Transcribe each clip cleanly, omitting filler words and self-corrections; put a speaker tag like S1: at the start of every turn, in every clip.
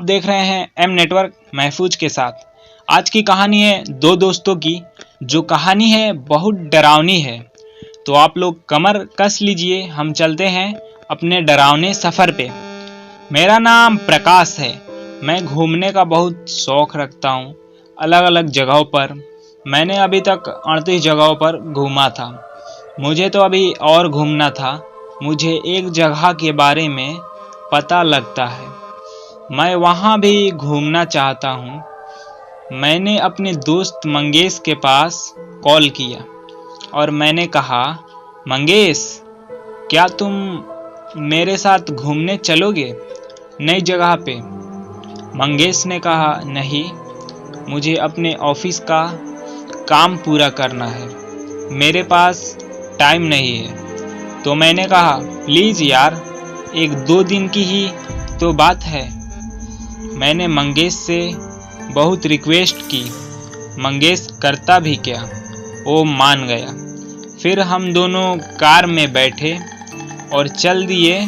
S1: देख रहे हैं एम नेटवर्क महफूज के साथ। आज की कहानी है दो दोस्तों की, जो कहानी है बहुत डरावनी है। तो आप लोग कमर कस लीजिए, हम चलते हैं अपने डरावने सफ़र पे। मेरा नाम प्रकाश है। मैं घूमने का बहुत शौक़ रखता हूँ अलग अलग जगहों पर। मैंने अभी तक 38 जगहों पर घूमा था। मुझे तो अभी और घूमना था। मुझे एक जगह के बारे में पता लगता है, मैं वहाँ भी घूमना चाहता हूँ। मैंने अपने दोस्त मंगेश के पास कॉल किया और मैंने कहा, मंगेश, क्या तुम मेरे साथ घूमने चलोगे नई जगह पे? मंगेश ने कहा, नहीं, मुझे अपने ऑफिस का काम पूरा करना है, मेरे पास टाइम नहीं है। तो मैंने कहा, प्लीज़ यार, 1-2 दिन की ही तो बात है। मैंने मंगेश से बहुत रिक्वेस्ट की। मंगेश करता भी क्या, वो मान गया। फिर हम दोनों कार में बैठे और चल दिए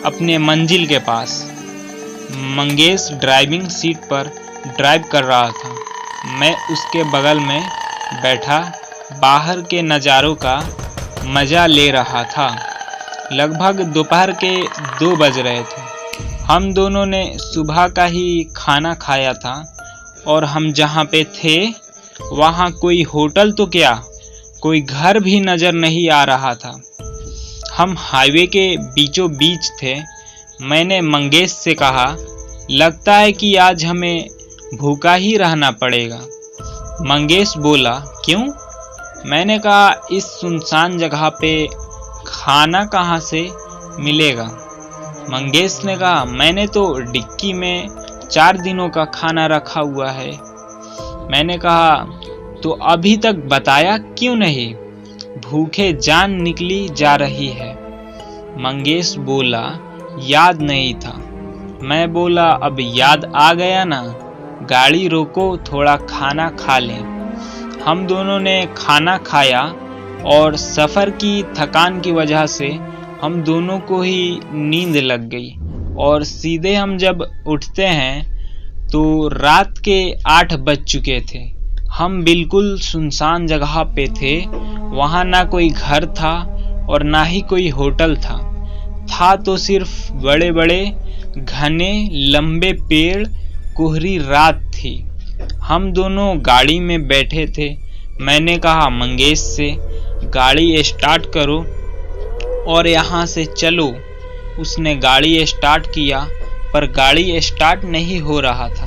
S1: अपने मंजिल के पास। मंगेश ड्राइविंग सीट पर ड्राइव कर रहा था, मैं उसके बगल में बैठा बाहर के नज़ारों का मज़ा ले रहा था। लगभग दोपहर के 2 बज रहे थे। हम दोनों ने सुबह का ही खाना खाया था और हम जहाँ पे थे वहाँ कोई होटल तो क्या, कोई घर भी नज़र नहीं आ रहा था। हम हाईवे के बीचों बीच थे। मैंने मंगेश से कहा, लगता है कि आज हमें भूखा ही रहना पड़ेगा। मंगेश बोला, क्यों? मैंने कहा, इस सुनसान जगह पे खाना कहाँ से मिलेगा? मंगेश ने कहा, मैंने तो डिक्की में 4 दिनों का खाना रखा हुआ है। मैंने कहा, तो अभी तक बताया क्यों नहीं? भूखे जान निकली जा रही है। मंगेश बोला, याद नहीं था। मैं बोला, अब याद आ गया ना, गाड़ी रोको, थोड़ा खाना खा लें। हम दोनों ने खाना खाया और सफ़र की थकान की वजह से हम दोनों को ही नींद लग गई। और सीधे हम जब उठते हैं तो रात के 8 बज चुके थे। हम बिल्कुल सुनसान जगह पे थे। वहाँ ना कोई घर था और ना ही कोई होटल था तो सिर्फ बड़े बड़े घने लंबे पेड़, कोहरी रात थी। हम दोनों गाड़ी में बैठे थे। मैंने कहा मंगेश से, गाड़ी स्टार्ट करो और यहाँ से चलो। उसने गाड़ी स्टार्ट किया पर गाड़ी स्टार्ट नहीं हो रहा था।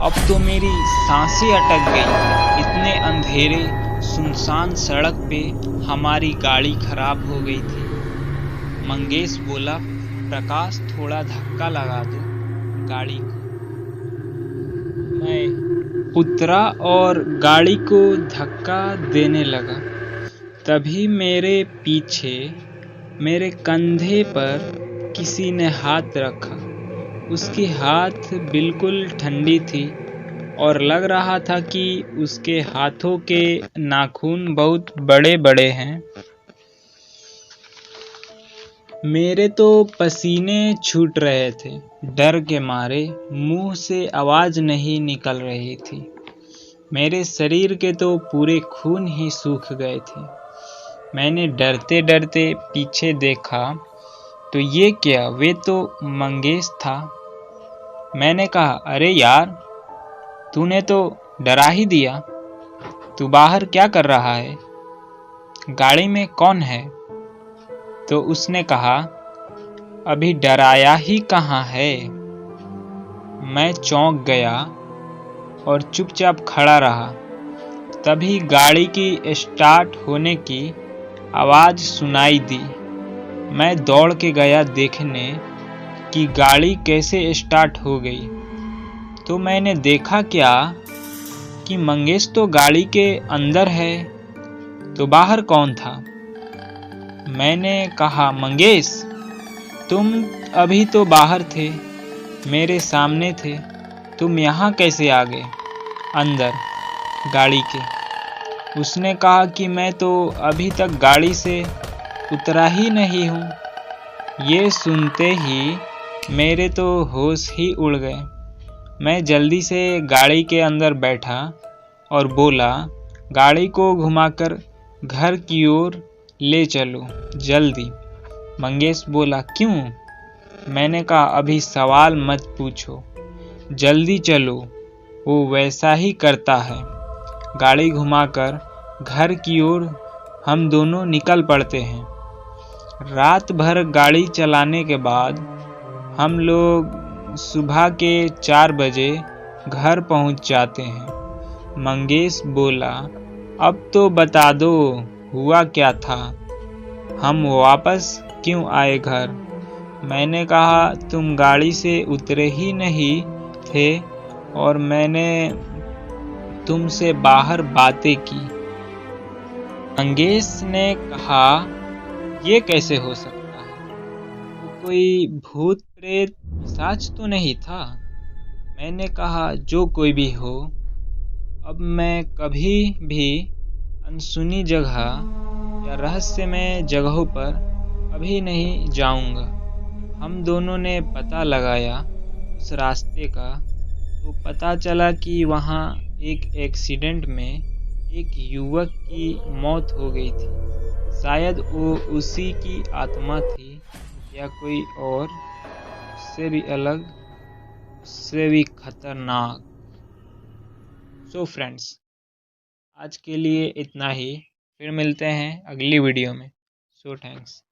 S1: अब तो मेरी सांसें अटक गई। इतने अंधेरे सुनसान सड़क पे हमारी गाड़ी खराब हो गई थी। मंगेश बोला, प्रकाश, थोड़ा धक्का लगा दो गाड़ी को। मैं उतरा और गाड़ी को धक्का देने लगा। तभी मेरे पीछे मेरे कंधे पर किसी ने हाथ रखा। उसकी हाथ बिल्कुल ठंडी थी और लग रहा था कि उसके हाथों के नाखून बहुत बड़े बड़े हैं। मेरे तो पसीने छूट रहे थे। डर के मारे मुंह से आवाज़ नहीं निकल रही थी। मेरे शरीर के तो पूरे खून ही सूख गए थे। मैंने डरते डरते पीछे देखा तो ये क्या, वे तो मंगेश था। मैंने कहा, अरे यार, तूने तो डरा ही दिया। तू बाहर क्या कर रहा है? गाड़ी में कौन है? तो उसने कहा, अभी डराया ही कहाँ है। मैं चौंक गया और चुपचाप खड़ा रहा। तभी गाड़ी की स्टार्ट होने की आवाज़ सुनाई दी। मैं दौड़ के गया देखने कि गाड़ी कैसे स्टार्ट हो गई। तो मैंने देखा क्या कि मंगेश तो गाड़ी के अंदर है। तो बाहर कौन था? मैंने कहा, मंगेश, तुम अभी तो बाहर थे, मेरे सामने थे, तुम यहाँ कैसे आ गए अंदर गाड़ी के? उसने कहा कि मैं तो अभी तक गाड़ी से उतरा ही नहीं हूँ। ये सुनते ही मेरे तो होश ही उड़ गए। मैं जल्दी से गाड़ी के अंदर बैठा और बोला, गाड़ी को घुमाकर घर की ओर ले चलो जल्दी। मंगेश बोला, क्यों? मैंने कहा, अभी सवाल मत पूछो, जल्दी चलो। वो वैसा ही करता है। गाड़ी घुमाकर घर की ओर हम दोनों निकल पड़ते हैं। रात भर गाड़ी चलाने के बाद हम लोग सुबह के 4 बजे घर पहुंच जाते हैं। मंगेश बोला, अब तो बता दो हुआ क्या था, हम वापस क्यों आए घर? मैंने कहा, तुम गाड़ी से उतरे ही नहीं थे और मैंने तुमसे बाहर बातें की। मंगेश ने कहा, ये कैसे हो सकता है? वो कोई भूत प्रेत पिशाच तो नहीं था? मैंने कहा, जो कोई भी हो, अब मैं कभी भी अनसुनी जगह या रहस्यमय जगहों पर कभी नहीं जाऊंगा। हम दोनों ने पता लगाया उस रास्ते का, तो पता चला कि वहाँ एक एक्सीडेंट में एक युवक की मौत हो गई थी। शायद वो उसी की आत्मा थी या कोई और, उससे भी अलग, उससे भी खतरनाक। सो फ्रेंड्स, आज के लिए इतना ही। फिर मिलते हैं अगली वीडियो में। So thanks.